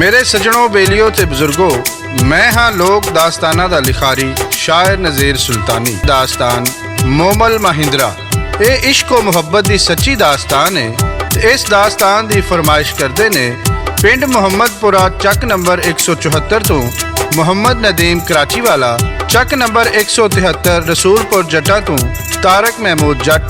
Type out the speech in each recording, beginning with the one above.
मेरे सजनों बेलियो ते बुजुर्गो, मैं हाँ लोक दास्ताना दा लिखारी शायर नज़ीर सुल्तानी। दास्तान मोमल महिंद्रा। ये इश्क व मुहब्बत दी सच्ची दास्तान है ते इस दास्तान दी फरमाइश करते ने पिंड मुहम्मदपुरा चक नंबर 174 तो मुहम्मद नदीम कराची वाला, चक नंबर 173 रसूलपुर जट्टा तो तारक महमूद जट,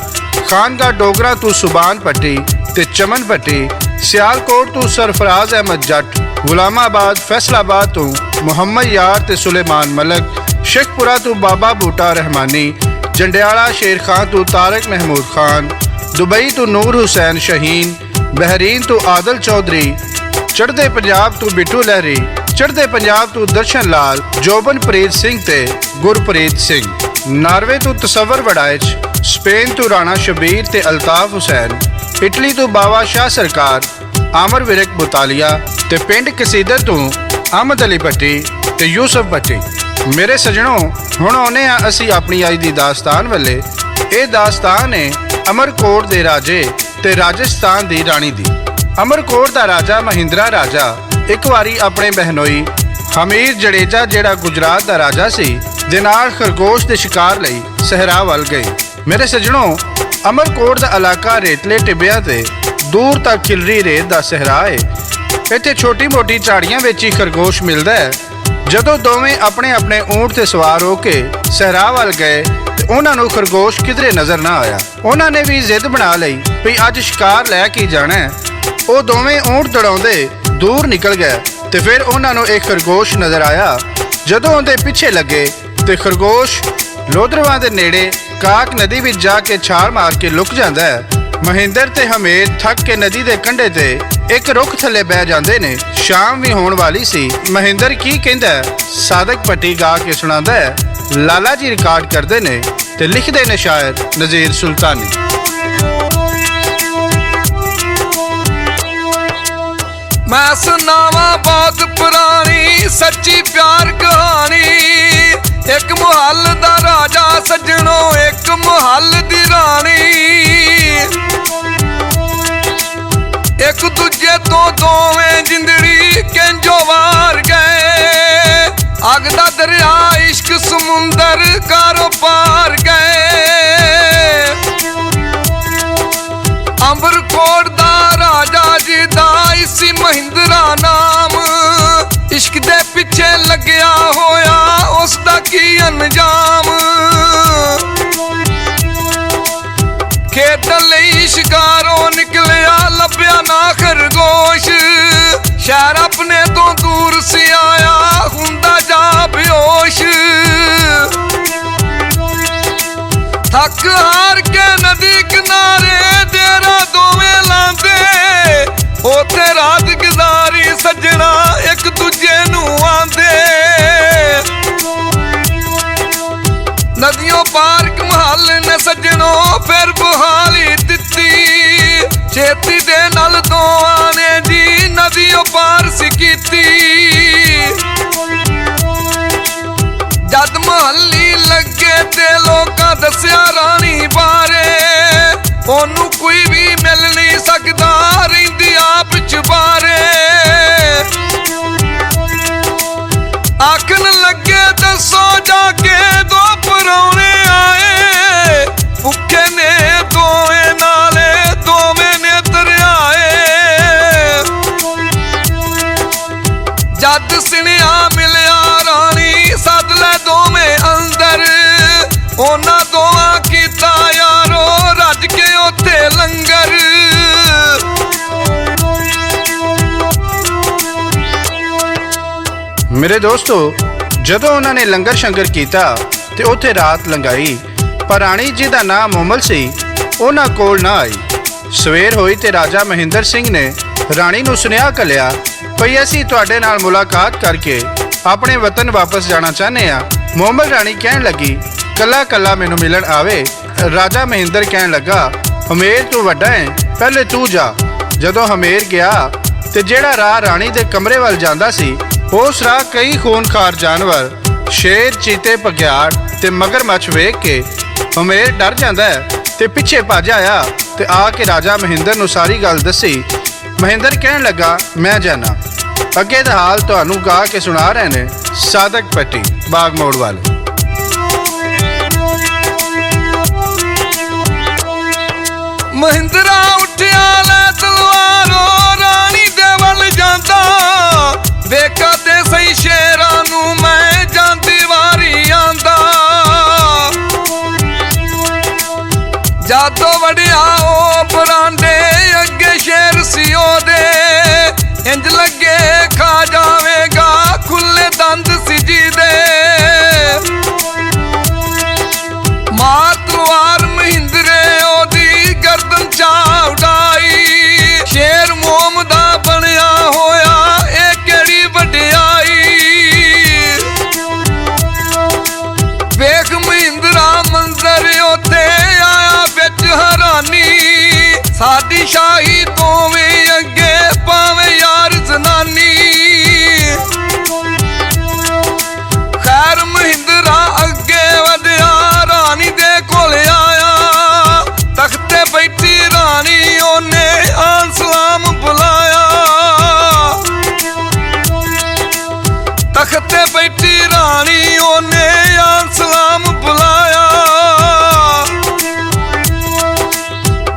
खानगा डोगरा तो सुबान पट्टी ते चमन पट्टी, सियालकोट तो सरफराज अहमद जट, गुलामाबाद फैसलाबाद तो मुहम्मद यार ते सुलेमान मलक, शेखपुरा तो बाबा बूटा रहमानी, जंडियाला शेर खान तो तारक महमूद खान, दुबई तो नूर हुसैन शहीन, बहरीन तो आदल चौधरी, चढ़दे पंजाब तो बिट्टू लहरी, चढ़दे पंजाब तो दर्शन लाल, जोबन प्रीत सिंह ते गुरप्रीत सिंह, नार्वे तो तसवर वड़ाइच, स्पेन तो राणा शबीर ते अल्ताफ हुसैन, इटली तो बाबा शाह सरकार, आमर विरक बुतालिया ते पिंड कसीदर तो अहमद अली भट्टी ते यूसुफ भट्टी। मेरे सजनों, हुण आउने आ असी अपनी अज दी दास्तान वाले। ये दास्तान है अमरकोट दे राजे ते राजस्थान दी राणी दी। अमरकोट दा राजा महिंद्रा राजा एक वारी अपने बहनोई हमीर जडेजा जेड़ा गुजरात दा राजा सी दे नाल खरगोश दे शिकार लई सहरा वल गए। मेरे सजनों, अमरकोट दा इलाका रेतले टिब्बिया ते दूर तक खिलरी रेत दा सहरा है। इत्थे छोटी मोटी झाड़ियां विच ही खरगोश मिलदा है। जदों दोवें अपने अपने ऊंट ते सवार होके सहरा वल गए ते उन्हां नूं खरगोश किधरे नज़र ना आया। उन्हां ने भी जिद बना लई भी अज शिकार लै के जाना है। वो दोवें ऊंट दौड़ाउंदे दूर निकल गए ते फिर उन्हां नूं एक खरगोश नज़र आया। जदों उहदे पिछे लगे ते खरगोश लोधरवां दे नेड़े काक नदी विच जाके छाल मार के लुक जांदा है। महिंदर ते हमेद थक के नदी दे कंढे ते एक रुख थले बह जांदे ने। शाम भी होण वाली सी। महिंदर की कहंदा है सादक पट्टी गा के सुणांदा है। लाला जी रिकॉर्ड करदे ने ते लिखदे ने शायर नज़ीर सुल्तानी। मैं सुनावा बहुत पुरानी सच्ची प्यार कहानी। एक मुहल दा राजा सजणो, एक मुहल दी रानी। एक दूजे तो दोवें जिंदड़ी केंजो वार गए। अग दा दरिया इश्क समुंदर कारो पार गए। अमरकोट दा राजा जी दा इसी महिंद्रा नाम। इश्क दे पिछे लग्या होया उसदा की अंजाम। खेतन लई शिकारों निकलिया लभ्या ना खरगोश। शहर अपने तो दूर सी आया हुंदा जा बेहोश। थक हार के नदी किनारे डेरा दोवें लांदे। ओथे रात गुजारी सजना एक दूजे नूं आंदे। नदियों पार्क महल ने सजनों फिर बहाली दिती। छेती दे नाल दोआं ने जी नदियों पार सी कीती। जद महली लगे ते लोकां दस्या रानी बारे। ओनू कोई भी मिल नहीं सकदा रहिंदी आप चबारे। आखन लगे दसो जाके दो परौने आए। भुखे ने दोवें नाले दोवें ने दरियाए। जद सिनिया मिलिया रानी सद लै दोवें अंदर। ओना दोवां कीता यारो रज के ओथे लंगर। मेरे दोस्तों, जदों उन्होंने लंगर शंकर किया ते उत्थे रात लंघाई, पर राणी जी का नाम मोमल सी उन्हां कोल ना आई। सवेर होई ते राजा महिंदर सिंह ने राणी नूं सुनेहा घल्लिया भई असीं तुहाडे नाल मुलाकात करके अपने वतन वापस जाना चाहते हैं। मोमल राणी कहन लगी कला कला मैनूं मिलन आवे। राजा महिंदर कहन लगा हमेर तू वड्डा है, पहले तू जा। जदों हमेर गया ते जेड़ा राह राणी दे कमरे वल जांदा सी उस राह कई खूनखार जानवर शेर चीते भग्याड़ ते मगरमच्छ वेख के हमेर डर जांदा है ते पिछे भज आया ते आके राजा महिंदर नूं सारी गल दसी। महिंदर कहन लगा मैं जाना। ਅੱਗੇ ਦਾ ਹਾਲ ਤੁਹਾਨੂੰ ਗਾ ਕੇ ਸੁਣਾ ਰਹੇ ਨੇ ਸਾਦਕ ਪੱਟੀ ਬਾਗ ਮੋੜ ਵਾਲੇ। ਮਹਿੰਦਰਾ ਉੱਠਿਆ ਲੈ ਤਲਵਾਰੋਂ ਰਾਣੀ ਦੇ ਵੱਲ ਜਾਂਦਾ, ਵੇਖਾ ਤੇ ਸਹੀ ਸ਼ੇਰਾਂ ਨੂੰ ਮੈਂ ਜਾਂਦੀ ਵਾਰੀ ਆਂਦਾ। ਜਾਦੋ ਵੜਿਆ ਉਹ ਬਰਾਂਡੇ ਅੱਗੇ ਸ਼ੇਰ ਸੀ ਉਹਦੇ, ਇੰਜ ਲੱਗੇ ਖਾ ਜਾਵੇਗਾ ਖੁੱਲੇ ਦੰਦ ਸੀ ਜਿਹਦੇ। ਮਾਰ ਤਲਵਾਰ ਮਹਿੰਦਰੇ ਉਹਦੀ ਗਰਦਨ ਚਾ ਉਡਾਈ, ਸ਼ੇਰ ਮੋਮ ਦਾ ਬਣਿਆ ਹੋਇਆ ਇਹ ਕਿਹੜੀ ਵਡਿਆਈ। ਵੇਖ ਮਹਿੰਦਰਾ ਮੰਜ਼ਰ ਉੱਤੇ ਆਇਆ ਵਿੱਚ ਹੈਰਾਨੀ, ਸਾਡੀ ਸ਼ਾਹੀ ਤੋਂ ਵੀ ਅੱਗੇ ਪਾਵੇਂ ਯਾਰ ਜ਼ਨਾਨੀ। ਖੈਰ ਮਹਿੰਦਰਾ ਅੱਗੇ ਵਧਿਆ ਰਾਣੀ ਦੇ ਕੋਲ ਆਇਆ, ਤਖਤੇ ਬੈਠੀ ਰਾਣੀ ਉਹਨੇ ਆਨ ਸਲਾਮ ਬੁਲਾਇਆ। ਤਖਤੇ ਬੈਠੀ ਰਾਣੀ ਉਹਨੇ ਆਨ ਸਲਾਮ ਬੁਲਾਇਆ।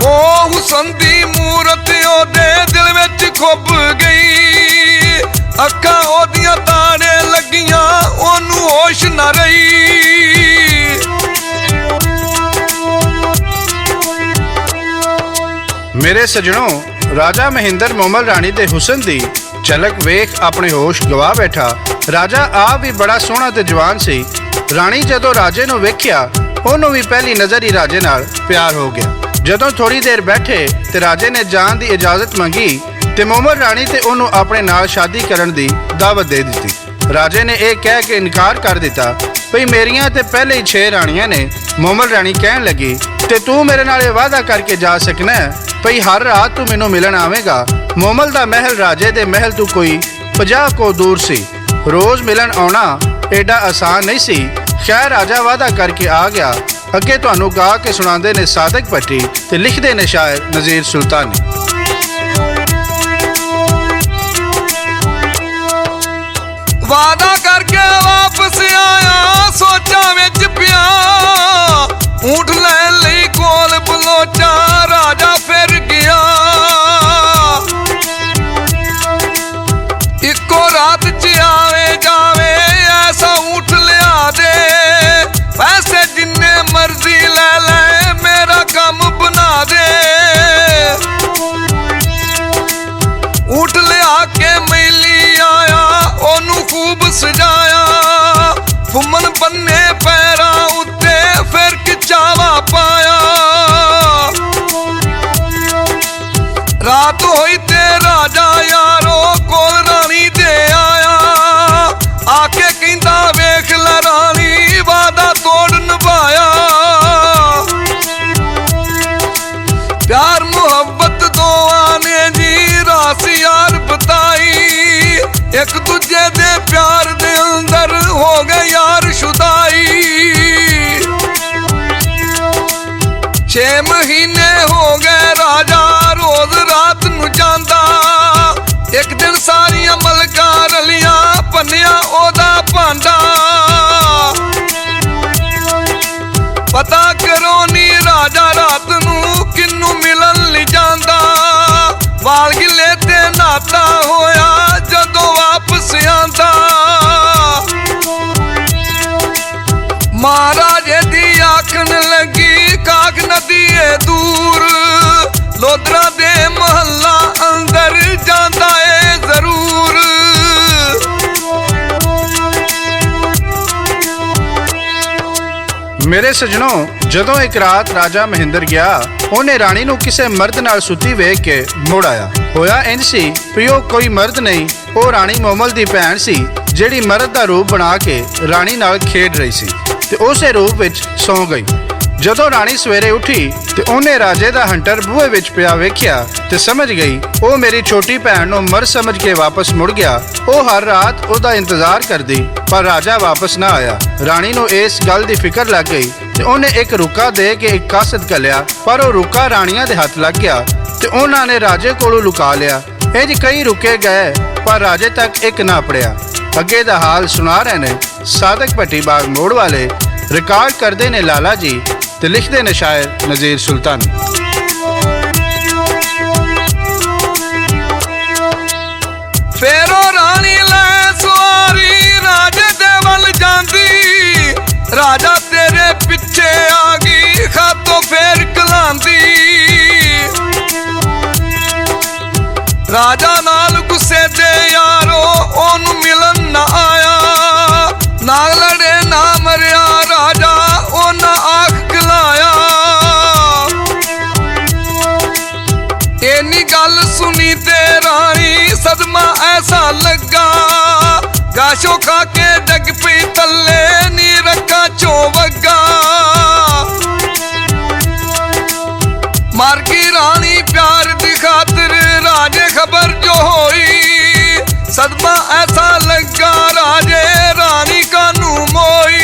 ਉਹ ਹੁਸਨ ਦੀ ਮੂਰਤ ਉਹਦੇ ਦਿਲ ਵਿੱਚ ਖੁੱਭ ਗਈ, ਅੱਖਾਂ ਉਹਦੀਆਂ ਤਾੜੇ ਲੱਗੀਆਂ ਉਹਨੂੰ ਹੋਸ਼ ਨਾ ਰਹੀ। ਮੇਰੇ ਸਜਣੋ, ਰਾਜਾ ਮਹਿੰਦਰ ਮੋਮਲ ਰਾਣੀ ਦੇ ਹੁਸਨ ਦੀ ਝਲਕ ਵੇਖ ਆਪਣੇ ਹੋਸ਼ ਗਵਾ ਬੈਠਾ। ਰਾਜਾ ਆਪ ਵੀ ਬੜਾ ਸੋਹਣਾ ਤੇ ਜਵਾਨ ਸੀ। ਰਾਣੀ ਜਦੋਂ ਰਾਜੇ ਨੂੰ ਵੇਖਿਆ ਉਹਨੂੰ ਵੀ ਪਹਿਲੀ ਨਜ਼ਰ ਹੀ ਰਾਜੇ ਨਾਲ ਪਿਆਰ ਹੋ ਗਿਆ। ਜਦੋਂ ਥੋੜੀ ਦੇਰ ਬੈਠੇ ਤੇ ਰਾਜੇ ਨੇ ਜਾਣ ਦੀ ਇਜਾਜ਼ਤ ਮੰਗੀ ਤੇ ਮੋਮਲ ਰਾਣੀ ਤੇ ਉਹਨੂੰ ਆਪਣੇ ਨਾਲ ਸ਼ਾਦੀ ਕਰਨ ਦੀ ਦਾਵਤ ਦੇ ਦਿੱਤੀ। ਰਾਜੇ ਨੇ ਇਹ ਕਹਿ ਕੇ ਇਨਕਾਰ ਕਰ ਦਿੱਤਾ ਭਈ ਮੇਰੀਆਂ ਤੇ ਪਹਿਲੇ ਹੀ 6 ਰਾਣੀਆਂ ਨੇ। ਮੋਮਲ ਰਾਣੀ ਕਹਿਣ ਲੱਗੀ ਤੇ ਤੂੰ ਮੇਰੇ ਨਾਲ ਇਹ ਵਾਅਦਾ ਕਰਕੇ ਜਾ ਸਕਣਾ ਭਈ ਹਰ ਰਾਤ ਤੂੰ ਮੈਨੂੰ ਮਿਲਣ ਆਵੇਂਗਾ। ਮੋਮਲ ਦਾ ਮਹਿਲ ਰਾਜੇ ਦੇ ਮਹਿਲ ਤੋਂ ਕੋਈ 50 ਕੋ ਦੂਰ ਸੀ। ਰੋਜ਼ ਮਿਲਣ ਆਉਣਾ ਐਡਾ ਆਸਾਨ ਨਹੀਂ ਸੀ। ਖੈਰ ਰਾਜਾ ਵਾਅਦਾ ਕਰਕੇ ਆ ਗਿਆ। ਅੱਗੇ ਤੁਹਾਨੂੰ ਗਾ ਕੇ ਸੁਣਾਉਂਦੇ ਨੇ ਸਾਦਕ ਪੱਟੀ ਤੇ ਲਿਖਦੇ ਨੇ ਸ਼ਾਇਰ ਨਜ਼ੀਰ ਸੁਲਤਾਨੀ। ਵਾਦਾ ਕਰਕੇ ਵਾਪਸ ਆਇਆ ਸੋਚਾਂ ਵਿੱਚ ਪਿਆ, ਊਂਠ ਲੈਣ ਲਈ ਕੋਲ ਬਲੋਚਾ ਰਾਜਾ ਫਿਰ ਗਿਆ। ਇੱਕੋ ਰਾਤ 'ਚ ਆਵੇ ਜਾਵੇ ਐਸਾ ਊਂਠ ਲਿਆ ਦੇ, ਪੈਸੇ ਜਿੰਨੇ ਮਰਜ਼ੀ ਲੈ ਲੈ ਮੇਰਾ ਕੰਮ ਬਣਾ ਦੇ। ਊਂਠ ਲਿਆ ਕੇ ਮੈਲੀ ਆਇਆ ਉਹਨੂੰ ਖੂਬ ਸਜਾਇਆ, ਫੁੰਮਣ ਬੰਨੇ ਪੈਰਾਂ ਉੱਤੇ ਫਿਰ ਕਿਚਾਵਾ ਪਾਇਆ। ਰਾਤ ਹੋਈ ਤੇ ਰਾਜਾ ਯਾਰੋ ਕੋਲ ਰਾਣੀ ਦੇ ਆਇਆ, ਆ ਕੇ ਕਹਿੰਦਾ ਵੇਖ ਲੈ ਰਾਣੀ ਵਾਦਾ ਤੋੜ ਨਿਭਾਇਆ। ਪਿਆਰ ਮੁਹੱਬਤ ਦੋਵਾਂ ਨੇ ਜੀ ਰਾਸ ਯਾਰ ਬਤਾਈ, ਇੱਕ ਦੂਜੇ ਦੇ ਪਿਆਰ ਦੇ ਅੰਦਰ ਹੋ ਗਏ ਯਾਰ ਸ਼ੁਦਾਈ। 6 ਮਹੀਨੇ ਹੋ ਗਏ ਰਾਜਾ ਰੋਜ਼ ਰਾਤ ਨੂੰ ਜਾਂਦਾ, ਇੱਕ ਦਿਨ ਸਾਰੀਆਂ ਮਲਕਾਂ ਰਲੀਆਂ ਭੰਨਿਆ ਉਹਦਾ ਭਾਂਡਾ। ਪਤਾ ਕਰੋ ਨੀ ਰਾਜਾ ਰਾਤ ਨੂੰ ਕਿੰਨੂੰ ਮਿਲਣ ਲਈ ਜਾਂਦਾ, ਵਾਲ ਗਿੱਲੇ ਤੇ ਨਾਤਾ ਹੋਇਆ ਜਦੋਂ ਵਾਪਸ ਆਂਦਾ। ਮਹਾਰਾਜੇ ਦੀ ਆਖਣ ਲੱਗੀ ਕਾਖ ਨਦੀ ਏ ਦੂਰ, ਲੋਧਰਾ ਦੇ ਮਹੱਲਾ ਅੰਦਰ ਜਾਂਦਾ ਏ ਜ਼ਰੂਰ। ਮੇਰੇ ਸਜਣੋ, ਜਦੋਂ ਇੱਕ ਰਾਤ ਰਾਜਾ ਮਹਿੰਦਰ ਗਿਆ ਉਹਨੇ ਰਾਣੀ ਨੂੰ ਕਿਸੇ ਮਰਦ ਨਾਲ ਸੁੱਤੀ ਵੇਖ ਕੇ ਮੁੜ ਆਇਆ। ਹੋਇਆ ਇੰਜ ਸੀ ਵੀ ਉਹ ਕੋਈ ਮਰਦ ਨਹੀਂ, ਉਹ ਰਾਣੀ ਮੋਮਲ ਦੀ ਭੈਣ ਸੀ ਜਿਹੜੀ ਮਰਦ ਦਾ ਰੂਪ ਬਣਾ ਕੇ ਰਾਣੀ ਨਾਲ ਖੇਡ ਰਹੀ ਸੀ ਤੇ ਉਸੇ ਰੂਪ ਵਿੱਚ ਸੌਂ ਗਈ। ਜਦੋਂ ਰਾਣੀ ਸਵੇਰੇ ਉੱਠੀ ਤੇ ਉਹਨੇ ਰਾਜੇ ਦਾ ਹੰਟਰ ਬੂਹੇ ਵਿੱਚ ਪਿਆ ਵੇਖਿਆ ਤੇ ਸਮਝ ਗਈ ਉਹ ਮੇਰੀ ਛੋਟੀ ਭੈਣ ਨੂੰ ਮਰ ਸਮਝ ਕੇ ਵਾਪਸ ਮੁੜ ਗਿਆ। ਉਹ ਹਰ ਰਾਤ ਉਹਦਾ ਇੰਤਜ਼ਾਰ ਕਰਦੀ ਪਰ ਰਾਜਾ ਵਾਪਸ ਨਾ ਆਇਆ। ਰਾਣੀ ਨੂੰ ਇਸ ਗੱਲ ਦੀ ਫਿਕਰ ਲੱਗ ਗਈ ਤੇ ਉਹਨੇ ਇੱਕ ਰੁੱਕਾ ਦੇ ਕੇ ਇੱਕ ਕਾਸਦ ਘੱਲਿਆ, ਪਰ ਉਹ ਰੁੱਕਾ ਰਾਣੀਆਂ ਦੇ ਹੱਥ ਲੱਗ ਗਿਆ ਤੇ ਉਹਨਾਂ ਨੇ ਰਾਜੇ ਕੋਲੋਂ ਲੁਕਾ ਲਿਆ। ਇੰਜ ਕਈ ਰੁਕੇ ਗਏ ਪਰ ਰਾਜੇ ਤੱਕ ਇੱਕ ਨਾ ਪੜਿਆ। ਅੱਗੇ ਦਾ ਹਾਲ ਸੁਣਾ ਰਹੇ ਨੇ ਸਾਦਕ ਭੱਟੀ ਬਾਗ ਮੋੜ ਵਾਲੇ। ਰਿਕਾਰਡ ਕਰਦੇ ਨੇ ਲਾਲਾ ਜੀ ਤੇ ਲਿਖਦੇ ਨੇ ਸ਼ਾਇਰ ਨਜ਼ੀਰ ਸੁਲਤਾਨੀ। ਫੇਰੋ ਰਾਣੀ ਲੈ ਸਵਾਰੀ ਰਾਜੇ ਦੇ ਵੱਲ ਜਾਂਦੀ, ਰਾਜਾ ਤੇਰੇ ਪਿੱਛੇ ਆ ਗਈ ਖਾਤੋਂ ਫੇਰ ਕਲਾਂਦੀ। ਰਾਜਾ ਨਾਲ ਗੁੱਸੇ ਦੇ ਯਾਰੋ ਉਹਨੂੰ ਮਿਲਣ ਨਾ ਆਇਆ, ਨਾ ਲੜੇ ਨਾ ਮਰਿਆ ਰਾਜਾ ਉਹਨਾਂ ਆਖ ਖਲਾਇਆ। ਇੰਨੀ ਗੱਲ ਸੁਣੀ ਤੇ ਰਾਣੀ ਸਦਮਾ ਐਸਾ ਲੱਗਾ, ਗਾਸ਼ੋ ਖਾ ਕੇ ਡਿੱਗ ਪਈ ਥੱਲੇ ਨੀ ਰੱਖਾਂ ਚੋਂ ਵੱਗਾ। ਮਰ ਗਈ ਰਾਣੀ ਪਿਆਰ ਦੀ ਖਾਤਰ ਰਾਜੇ ਖਬਰ ਜੋ ਹੋਈ, ਸਦਮਾ ਐਸਾ ਲੱਗਾ ਰਾਜੇ ਰਾਣੀ ਕਾਨੂੰ ਮੋਈ।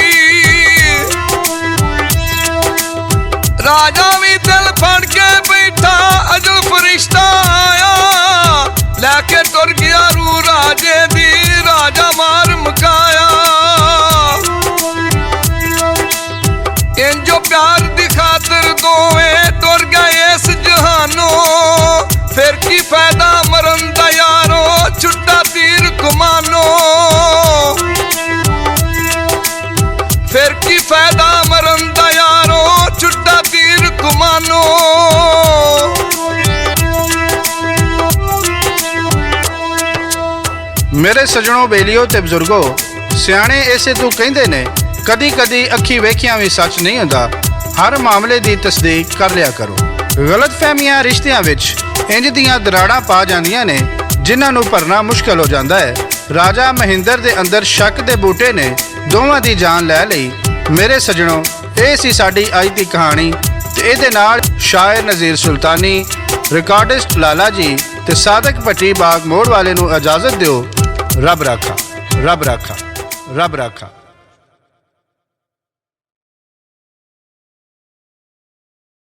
ਰਾਜਾ ਵੀ ਦਿਲ ਫੜ ਕੇ ਬੈਠਾ ਅਜਲ ਫਰਿਸ਼ਤਾ ਆਇਆ, ਲੈ ਕੇ ਤੁਰ ਗਿਆ ਰੂ ਰਾਜੇ ਦੀ ਰਾਜਾ ਮਾਰ ਮੁਕਾਇਆ। ਇੰਜੋ ਪਿਆਰ ਦੀ ਖਾਤਰ ਦੋਵੇਂ ਤੁਰ ਗਏ ਇਸ ਜਹਾਨੋਂ, ਫਿਰ ਕੀ ਫਾਇਦਾ ਮਰਨ ਦਾ ਯਾਰੋ ਛੁੱਟਾ ਤੀਰ ਕਮਾਨੋ। ਫਿਰ ਕੀ ਫਾਇਦਾ ਮਰਨ ਦਾ ਯਾਰੋ ਛੁੱਟਾ ਤੀਰ ਕਮਾਨੋ। ਮੇਰੇ ਸੱਜਣੋ ਬੇਲੀਓ ਤੇ ਬਜ਼ੁਰਗੋ, ਸਿਆਣੇ ਇਸੇ ਤੋਂ ਕਹਿੰਦੇ ਨੇ ਕਦੀ ਕਦੀ ਅੱਖੀ ਵੇਖਿਆ ਵੀ ਸੱਚ ਨਹੀਂ ਹੁੰਦਾ। ਹਰ ਮਾਮਲੇ ਦੀ ਤਸਦੀਕ ਕਰ ਲਿਆ ਕਰੋ। ਗਲਤਫਹਿਮੀਆਂ ਰਿਸ਼ਤਿਆਂ ਵਿੱਚ ਇੰਜ ਦੀਆਂ ਦਰਾੜਾਂ ਪਾ ਜਾਂਦੀਆਂ ਨੇ ਜਿਨ੍ਹਾਂ ਨੂੰ ਭਰਨਾ ਮੁਸ਼ਕਲ ਹੋ ਜਾਂਦਾ ਹੈ। ਰਾਜਾ ਮਹਿੰਦਰ ਦੇ ਅੰਦਰ ਸ਼ੱਕ ਦੇ ਬੂਟੇ ਨੇ ਦੋਵਾਂ ਦੀ ਜਾਨ ਲੈ ਲਈ। ਮੇਰੇ ਸੱਜਣੋ, ਇਹ ਸੀ ਸਾਡੀ ਅੱਜ ਦੀ ਕਹਾਣੀ ਤੇ ਇਹਦੇ ਨਾਲ ਸ਼ਾਇਰ ਨਜ਼ੀਰ ਸੁਲਤਾਨੀ, ਰਿਕਾਰਡਿਸਟ ਲਾਲਾ ਜੀ ਤੇ ਸਾਦਕ ਭੱਟੀ ਬਾਗ ਮੋੜ ਵਾਲੇ ਨੂੰ ਇਜਾਜ਼ਤ ਦਿਓ। ਰੱਬ ਰਾਖਾ, ਰੱਬ ਰਾਖਾ, ਰੱਬ ਰਾਖਾ।